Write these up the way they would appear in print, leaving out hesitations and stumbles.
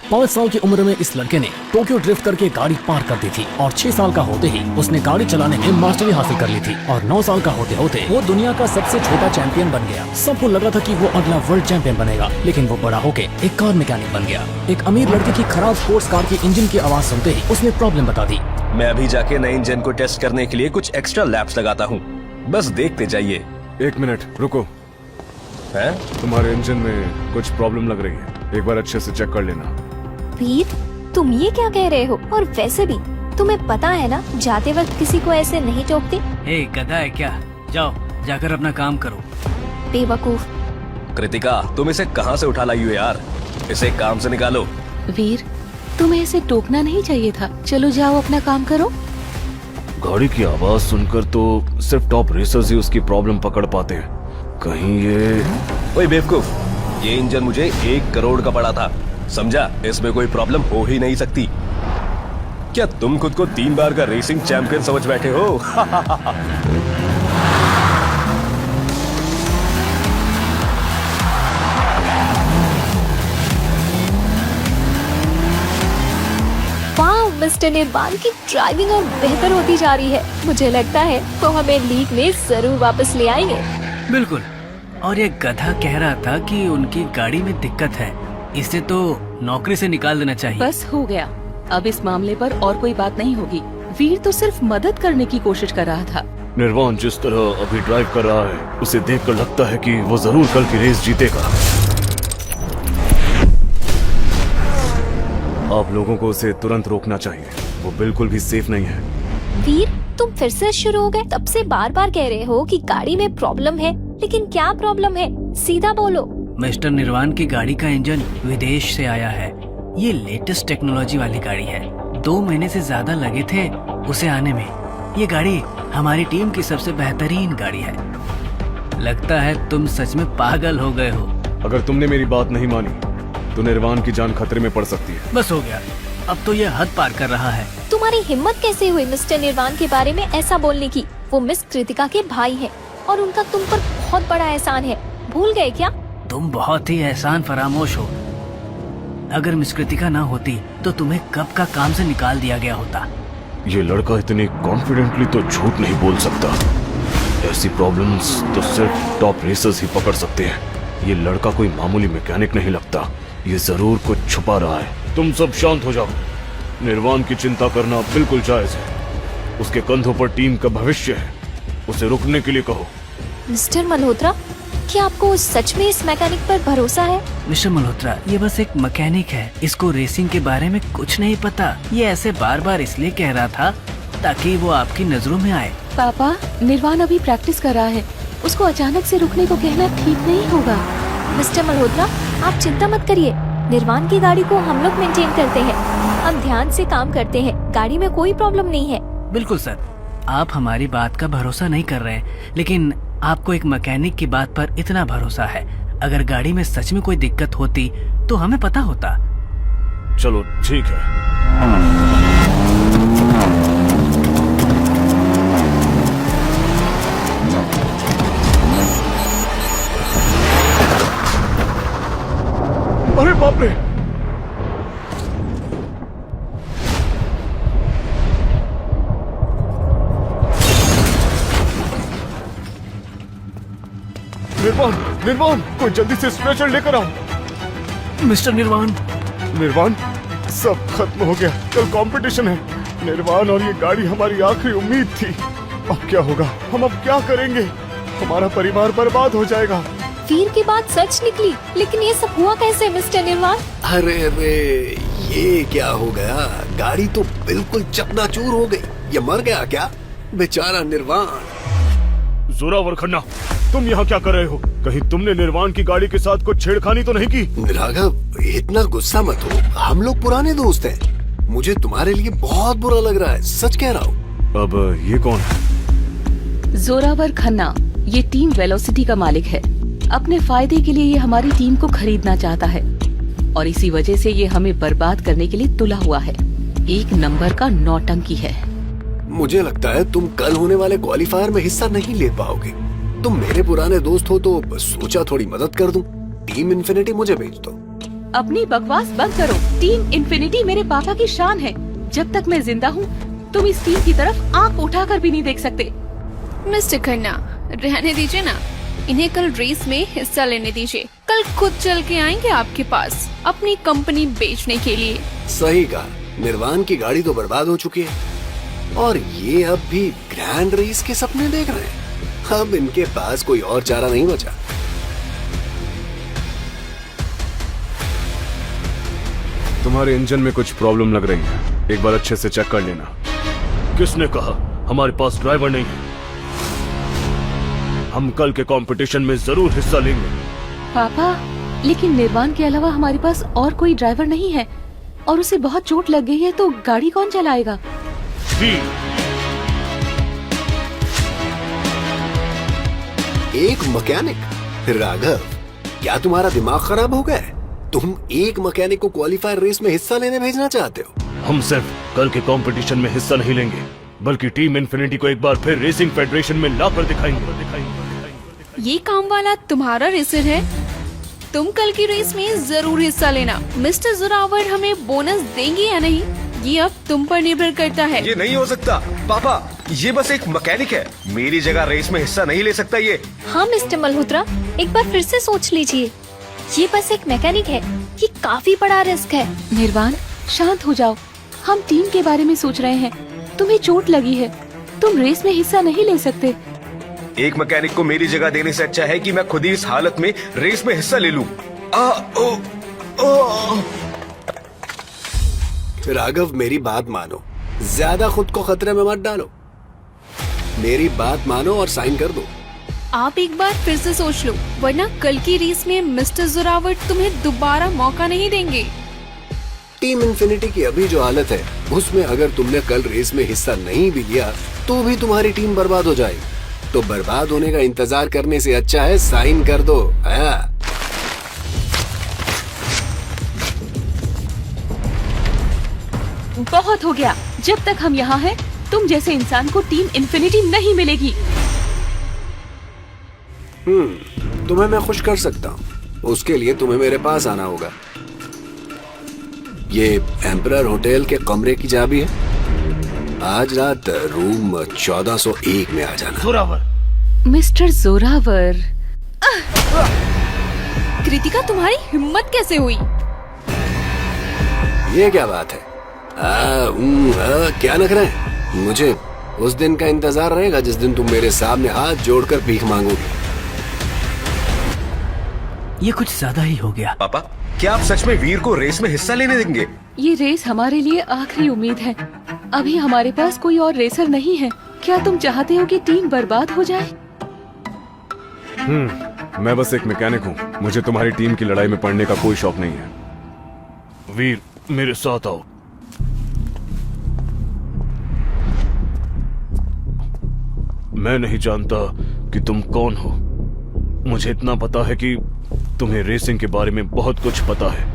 5 साल की उम्र में इस लड़के ने टोक्यो ड्रिफ्ट करके गाड़ी पार कर दी थी और 6 साल का होते ही उसने गाड़ी चलाने में मास्टरी हासिल कर ली थी और 9 साल का होते होते वो दुनिया का सबसे छोटा चैंपियन बन गया। सबको लगा था कि वो अगला वर्ल्ड चैंपियन बनेगा, लेकिन वो बड़ा होके एक कार मैकेनिक बन गया। एक अमीर लड़के की खराब स्पोर्ट्स कार की इंजन की आवाज सुनते ही उसने प्रॉब्लम बता दी। मैं अभी जाके नए इंजन को टेस्ट करने के लिए कुछ एक्स्ट्रा लैप्स लगाता हूँ, बस देखते जाइए। 1 मिनट रुको। हैं? तुम्हारे इंजन में कुछ प्रॉब्लम लग रही है, एक बार अच्छे से चेक कर लेना। वीर, तुम ये क्या कह रहे हो? और वैसे भी तुम्हें पता है ना, जाते वक्त किसी को ऐसे नहीं टोकते। हे गधा है क्या? जाओ जाकर अपना काम करो। बेवकूफ। कृतिका, तुम इसे कहाँ से उठा लाई हो यार? इसे काम से निकालो। वीर, तुम्हें ऐसे टोकना नहीं चाहिए था। चलो जाओ अपना काम करो। गाड़ी की आवाज सुनकर तो सिर्फ टॉप रेसर्स ही उसकी प्रॉब्लम पकड़ पाते हैं। कहीं ये ओए बेवकूफ, ये इंजन मुझे 1 करोड़ का पड़ा था, समझा? इसमें कोई प्रॉब्लम हो ही नहीं सकती। क्या तुम खुद को 3 बार का रेसिंग चैंपियन समझ बैठे हो? वाह, मिस्टर निर्वाण की ड्राइविंग और बेहतर होती जा रही है। मुझे लगता है वो हमें लीग में जरूर वापस ले आएंगे। बिल्कुल। और ये गधा कह रहा था कि उनकी गाड़ी में दिक्कत है, इसे तो नौकरी से निकाल देना चाहिए। बस हो गया, अब इस मामले पर और कोई बात नहीं होगी। वीर तो सिर्फ मदद करने की कोशिश कर रहा था। निर्वाण जिस तरह अभी ड्राइव कर रहा है, उसे देखकर लगता है कि वो जरूर कल की रेस जीतेगा। आप लोगों को उसे तुरंत रोकना चाहिए, वो बिल्कुल भी सेफ नहीं है। वीर, तुम फिर से शुरू हो गए। तब से बार बार कह रहे हो कि गाड़ी में प्रॉब्लम है, लेकिन क्या प्रॉब्लम है? सीधा बोलो। मिस्टर निर्वाण की गाड़ी का इंजन विदेश से आया है। ये लेटेस्ट टेक्नोलॉजी वाली गाड़ी है। 2 महीने से ज्यादा लगे थे उसे आने में। ये गाड़ी हमारी टीम की सबसे बेहतरीन गाड़ी है। लगता है तुम सच में पागल हो गए हो। अगर तुमने मेरी बात नहीं मानी तो निर्वाण की जान खतरे में पड़ सकती है। बस हो गया, अब तो ये हद पार कर रहा है। तुम्हारी हिम्मत कैसे हुई मिस्टर निर्वाण के बारे में ऐसा बोलने की? वो मिस कृतिका के भाई हैं और उनका तुम पर बहुत बड़ा एहसान है। भूल गए क्या? तुम बहुत ही एहसान फरामोश हो। अगर मिस कृतिका ना होती तो तुम्हें कब का काम से निकाल दिया गया होता। ये लड़का इतने कॉन्फिडेंटली तो झूठ नहीं बोल सकता। ऐसी प्रॉब्लम्स तो सिर्फ टॉप रेसर्स ही पकड़ सकते हैं। ये लड़का कोई मामूली मैकेनिक नहीं लगता। ये जरूर कुछ छुपा रहा है। तुम सब शांत हो जाओ। निर्वाण की चिंता करना बिल्कुल जायज है। उसके कंधों पर टीम का भविष्य है। उसे रुकने के लिए कहो। मिस्टर मल्होत्रा, क्या आपको सच में इस मैकेनिक पर भरोसा है? मिस्टर मल्होत्रा, ये बस एक मैकेनिक है। इसको रेसिंग के बारे में कुछ नहीं पता। ये ऐसे बार बार इसलिए कह रहा था ताकि वो आपकी नजरों में आए। पापा, निर्वाण अभी प्रैक्टिस कर रहा है। उसको अचानक से रुकने को कहना ठीक नहीं होगा। मिस्टर मल्होत्रा, आप चिंता मत करिए। निर्वाण की गाड़ी को हम लोग मेंटेन करते हैं। हम ध्यान से काम करते हैं। गाड़ी में कोई प्रॉब्लम नहीं है। बिल्कुल सर, आप हमारी बात का भरोसा नहीं कर रहे, लेकिन आपको एक मैकेनिक की बात पर इतना भरोसा है। अगर गाड़ी में सच में कोई दिक्कत होती तो हमें पता होता। चलो ठीक है। अरे बाप रे! निर्वाण, निर्वाण, कोई जल्दी से स्ट्रेचर लेकर आओ। मिस्टर निर्वाण, निर्वाण, सब खत्म हो गया। कल कंपटीशन है। निर्वाण और ये गाड़ी हमारी आखिरी उम्मीद थी। अब क्या होगा? हम अब क्या करेंगे? हमारा परिवार बर्बाद हो जाएगा। वीर की बात सच निकली, लेकिन ये सब हुआ कैसे मिस्टर निर्वाण? अरे ये क्या हो गया? गाड़ी तो बिल्कुल चकनाचूर हो गई। ये मर गया क्या? बेचारा निर्वाण। जोरावर खन्ना, तुम यहाँ क्या कर रहे हो? कहीं तुमने निर्वाण की गाड़ी के साथ कुछ छेड़खानी तो नहीं की? राघव, इतना गुस्सा मत हो। हम लोग पुराने दोस्त हैं। मुझे तुम्हारे लिए बहुत बुरा लग रहा है, सच कह रहा हूँ। अब ये कौन है? जोरावर खन्ना, ये टीम वेलोसिटी का मालिक है। अपने फायदे के लिए ये हमारी टीम को खरीदना चाहता है और इसी वजह से ये हमें बर्बाद करने के लिए तुला हुआ है। 1 नंबर का नौटंकी है। मुझे लगता है तुम कल होने वाले क्वालीफायर में हिस्सा नहीं ले पाओगे। तुम मेरे पुराने दोस्त हो तो सोचा थोड़ी मदद कर दूं। टीम इन्फिनिटी मुझे भेज दो। अपनी बकवास बंद करो। टीम इन्फिनिटी मेरे पापा की शान है। जब तक मैं जिंदा हूँ तुम इस टीम की तरफ आंख उठाकर भी नहीं देख सकते। मिस्टर खन्ना, रहने दीजिए ना, इन्हें कल रेस में हिस्सा लेने दीजिए। कल खुद चल के आएंगे आपके पास अपनी कंपनी बेचने के लिए। सही कहा, निर्वाण की गाड़ी तो बर्बाद हो चुकी है और ये अब भी ग्रैंड रेस के सपने देख रहे हैं। अब इनके पास कोई और चारा नहीं बचा। तुम्हारे इंजन में कुछ प्रॉब्लम लग रही है, एक बार अच्छे से चेक कर लेना। किसने कहा हमारे पास ड्राइवर नहीं है? हम कल के कंपटीशन में जरूर हिस्सा लेंगे। पापा, लेकिन निर्वाण के अलावा हमारे पास और कोई ड्राइवर नहीं है और उसे बहुत चोट लग गई है, तो गाड़ी कौन चलाएगा? एक मैकेनिक? राघव, क्या तुम्हारा दिमाग खराब हो गया है? तुम एक मैकेनिक को क्वालिफायर रेस में हिस्सा लेने भेजना चाहते हो? हम सिर्फ कल के कंपटीशन में हिस्सा नहीं लेंगे, बल्कि टीम इन्फिनिटी को एक बार फिर रेसिंग फेडरेशन में लाकर दिखाएंगे। ये काम वाला तुम्हारा रेसर है। तुम कल की रेस में जरूर हिस्सा लेना। मिस्टर जोरावर हमें बोनस देंगे या नहीं, ये अब तुम पर निर्भर करता है। ये नहीं हो सकता पापा, ये बस एक मैकेनिक है, मेरी जगह रेस में हिस्सा नहीं ले सकता ये। हाँ मिस्टर मल्होत्रा, एक बार फिर से सोच लीजिए। ये बस एक मैकेनिक है, ये काफी बड़ा रिस्क है। निर्वाण, शांत हो जाओ। हम टीम के बारे में सोच रहे हैं। तुम्हें चोट लगी है, तुम रेस में हिस्सा नहीं ले सकते। एक मैकेनिक को मेरी जगह देने से अच्छा है कि मैं खुद ही इस हालत में रेस में हिस्सा ले लूं। राघव, मेरी बात मानो, ज्यादा खुद को खतरे में मत डालो। मेरी बात मानो और साइन कर दो। आप एक बार फिर से सोच लो, वरना कल की रेस में मिस्टर जोरावर तुम्हें दोबारा मौका नहीं देंगे। टीम इन्फिनिटी की अभी जो हालत है, उसमें अगर तुमने कल रेस में हिस्सा नहीं भी लिया तो भी तुम्हारी टीम बर्बाद हो जाएगी। तो बर्बाद होने का इंतजार करने से अच्छा है साइन कर दो। बहुत हो गया। जब तक हम यहाँ हैं, तुम जैसे इंसान को टीम इन्फिनिटी नहीं मिलेगी। तुम्हें मैं खुश कर सकता हूँ। उसके लिए तुम्हें मेरे पास आना होगा। ये एम्परर होटल के कमरे की चाबी है। आज रात रूम 1401 में आ जाना। जोरावर, मिस्टर जोरावर। कृतिका, तुम्हारी हिम्मत कैसे हुई? ये क्या बात है? क्या नख रहे हैं? मुझे उस दिन का इंतजार रहेगा जिस दिन तुम मेरे सामने हाथ जोड़कर भीख मांगोगे। ये कुछ ज्यादा ही हो गया। पापा, क्या आप सच में वीर को रेस में हिस्सा लेने देंगे? ये रेस हमारे लिए आखिरी उम्मीद है। अभी हमारे पास कोई और रेसर नहीं है। क्या तुम चाहते हो कि टीम बर्बाद हो जाए? मैं बस एक मैकेनिक हूँ। मुझे तुम्हारी टीम की लड़ाई में पड़ने का कोई शौक नहीं है। वीर, मेरे साथ आओ। मैं नहीं जानता कि तुम कौन हो। मुझे इतना पता है कि तुम्हें रेसिंग के बारे में बहुत कुछ पता है।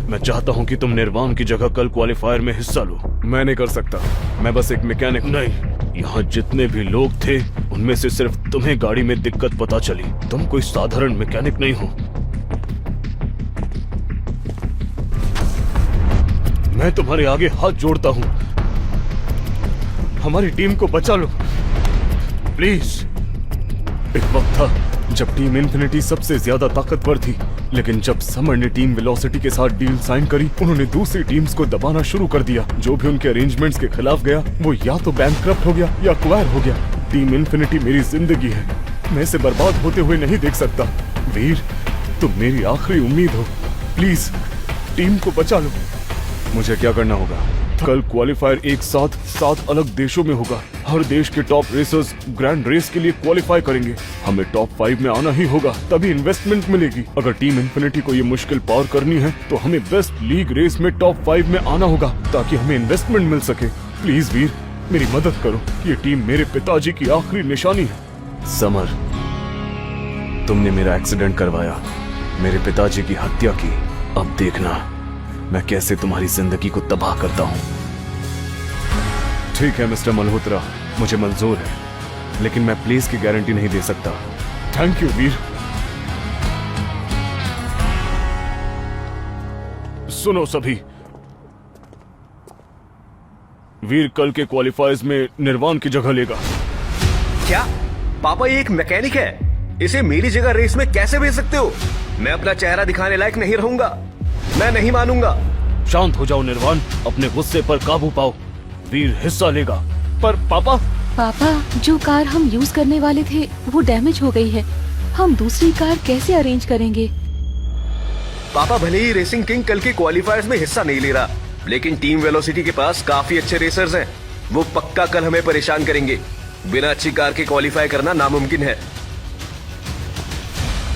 मैं चाहता हूं कि तुम निर्वाण की जगह कल क्वालिफायर में हिस्सा लो। मैं नहीं कर सकता, मैं बस एक मैकेनिक। नहीं, यहाँ जितने भी लोग थे उनमें से सिर्फ तुम्हें गाड़ी में दिक्कत पता चली। तुम कोई साधारण मैकेनिक नहीं हो। मैं तुम्हारे आगे हाथ जोड़ता हूं, हमारी टीम को बचा लो प्लीज। एक वक्त था जब टीम इन्फिनिटी सबसे ज्यादा ताकतवर थी, लेकिन जब समर ने टीम वेलोसिटी के साथ डील साइन करी, उन्होंने दूसरी टीम्स को दबाना शुरू कर दिया। जो भी उनके अरेंजमेंट्स के खिलाफ गया वो या तो बैंकक्रप्ट हो गया या एक्वायर हो गया। टीम इन्फिनिटी मेरी जिंदगी है, मैं इसे बर्बाद होते हुए नहीं देख सकता। वीर, तुम मेरी आखिरी उम्मीद हो, प्लीज टीम को बचा लो। मुझे क्या करना होगा? कल क्वालिफायर एक साथ 7 अलग देशों में होगा। हर देश के टॉप रेसर्स ग्रैंड रेस के लिए क्वालिफाई करेंगे। हमें टॉप 5 में आना ही होगा, तभी इन्वेस्टमेंट मिलेगी। अगर टीम इन्फिनिटी को ये मुश्किल पार करनी है तो हमें बेस्ट लीग रेस में टॉप 5 में आना होगा ताकि हमें इन्वेस्टमेंट मिल सके। प्लीज वीर, मेरी मदद करो। ये टीम मेरे पिताजी की आखिरी निशानी है। समर, तुमने मेरा एक्सीडेंट करवाया, मेरे पिताजी की हत्या की। अब देखना मैं कैसे तुम्हारी जिंदगी को तबाह करता हूं। ठीक है मिस्टर मल्होत्रा, मुझे मंजूर है, लेकिन मैं प्लेस की गारंटी नहीं दे सकता। थैंक यू वीर। सुनो सभी, वीर कल के क्वालिफायर्स में निर्वाण की जगह लेगा। क्या पापा ये एक मैकेनिक है, इसे मेरी जगह रेस में कैसे भेज सकते हो? मैं अपना चेहरा दिखाने लायक नहीं रहूंगा, मैं नहीं मानूंगा। शांत हो जाओ निर्वाण, अपने गुस्से पर काबू पाओ। वीर हिस्सा लेगा। पर पापा जो कार हम यूज करने वाले थे वो डैमेज हो गई है, हम दूसरी कार कैसे अरेंज करेंगे? पापा भले ही रेसिंग किंग कल के क्वालिफायर्स में हिस्सा नहीं ले रहा, लेकिन टीम वेलोसिटी के पास काफी अच्छे रेसर्स हैं। वो पक्का कल हमें परेशान करेंगे। बिना अच्छी कार के क्वालिफाई करना नामुमकिन है।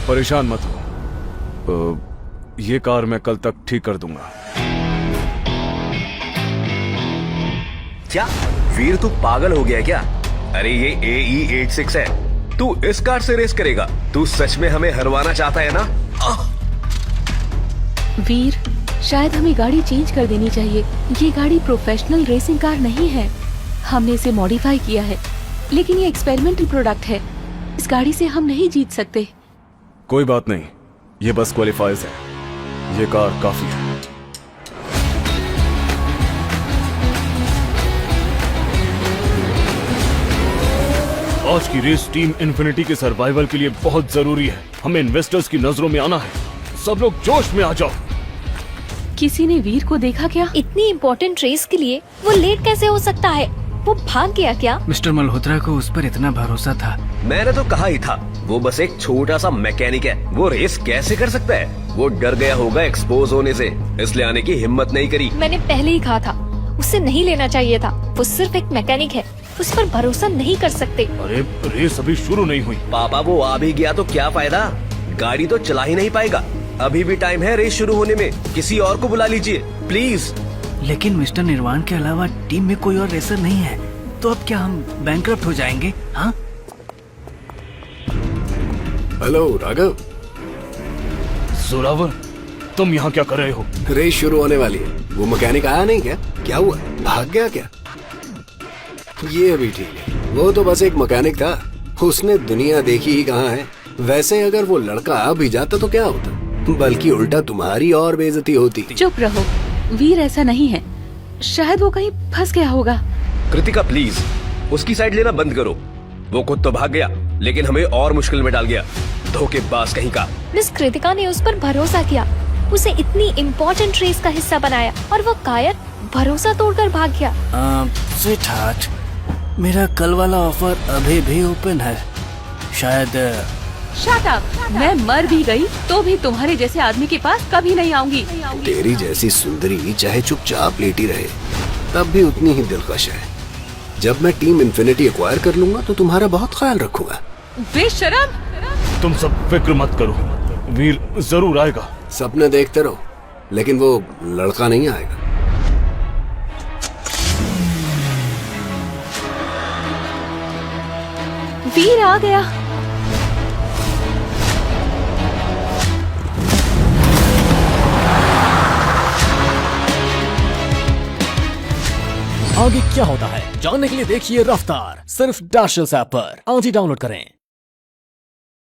परेशान मत हो, ये कार मैं कल तक ठीक कर दूंगा। क्या वीर तू पागल हो गया क्या? अरे ये AE86 है, तू इस कार से रेस करेगा? तू सच में हमें हरवाना चाहता है ना? वीर, शायद हमें गाड़ी चेंज कर देनी चाहिए। ये गाड़ी प्रोफेशनल रेसिंग कार नहीं है, हमने इसे मॉडिफाई किया है, लेकिन ये एक्सपेरिमेंटल प्रोडक्ट है। इस गाड़ी से हम नहीं जीत सकते। कोई बात नहीं, ये बस क्वालिफायर्स है, ये कार काफी है। आज की रेस टीम इन्फिनिटी के सर्वाइवल के लिए बहुत जरूरी है। हमें इन्वेस्टर्स की नजरों में आना है। सब लोग जोश में आ जाओ। किसी ने वीर को देखा क्या? इतनी इम्पोर्टेंट रेस के लिए वो लेट कैसे हो सकता है? वो भाग गया क्या? मिस्टर मल्होत्रा को उस पर इतना भरोसा था। मैंने तो कहा ही था, वो बस एक छोटा सा मैकेनिक है। वो रेस कैसे कर सकता है? वो डर गया होगा एक्सपोज होने से, इसलिए आने की हिम्मत नहीं करी। मैंने पहले ही कहा था, उसे नहीं लेना चाहिए था। वो सिर्फ एक मैकेनिक है, उस पर भरोसा नहीं कर सकते। अरे रेस अभी शुरू नहीं हुई। पापा वो आ भी गया तो क्या फायदा? गाड़ी तो चला ही नहीं पाएगा। अभी भी टाइम है रेस शुरू होने में। किसी और को बुला लीजिए प्लीज। लेकिन मिस्टर निर्वाण के अलावा टीम में कोई और रेसर नहीं है, तो अब क्या हम बैंकरप्ट हो जाएंगे? हाँ? हेलो राघव। जोरावर, तुम यहाँ क्या कर रहे हो? रेस शुरू होने वाली है। वो मैकेनिक आया नहीं क्या? क्या हुआ, भाग गया क्या? ये अभी ठीक है, वो तो बस एक मैकेनिक था, उसने दुनिया देखी ही कहाँ है। वैसे अगर वो लड़का आ भी जाता तो क्या होता, बल्कि उल्टा तुम्हारी और बेइज्जती होती। चुप रहो, वीर ऐसा नहीं है, शायद वो कहीं फंस गया होगा। कृतिका प्लीज, उसकी साइड लेना बंद करो। वो खुद तो भाग गया, लेकिन हमें और मुश्किल में डाल गया। धोखेबाज कहीं का। मिस कृतिका ने उस पर भरोसा किया, उसे इतनी इम्पोर्टेंट रेस का हिस्सा बनाया, और वो कायर भरोसा तोड़कर भाग गया। स्वीट हार्ट, मेरा कल वाला ऑफर अभी भी ओपन है। शायद शट अप, मैं मर भी गई तो भी तुम्हारे जैसे आदमी के पास कभी नहीं आऊंगी। तेरी जैसी सुंदरी चाहे चुपचाप लेटी रहे, तब भी उतनी ही दिलकश है। जब मैं टीम इन्फिनिटी एक्वायर कर लूंगा तो तुम्हारा बहुत ख्याल रखूंगा। बेशरम! तुम सब फिक्र मत करो, वीर जरूर आएगा। सपने देखते रहो, लेकिन वो लड़का नहीं आएगा। वीर आ गया। आगे क्या होता है जानने के लिए देखिए रफ्तार सिर्फ डैशल्स ऐप पर। आज ही डाउनलोड करें।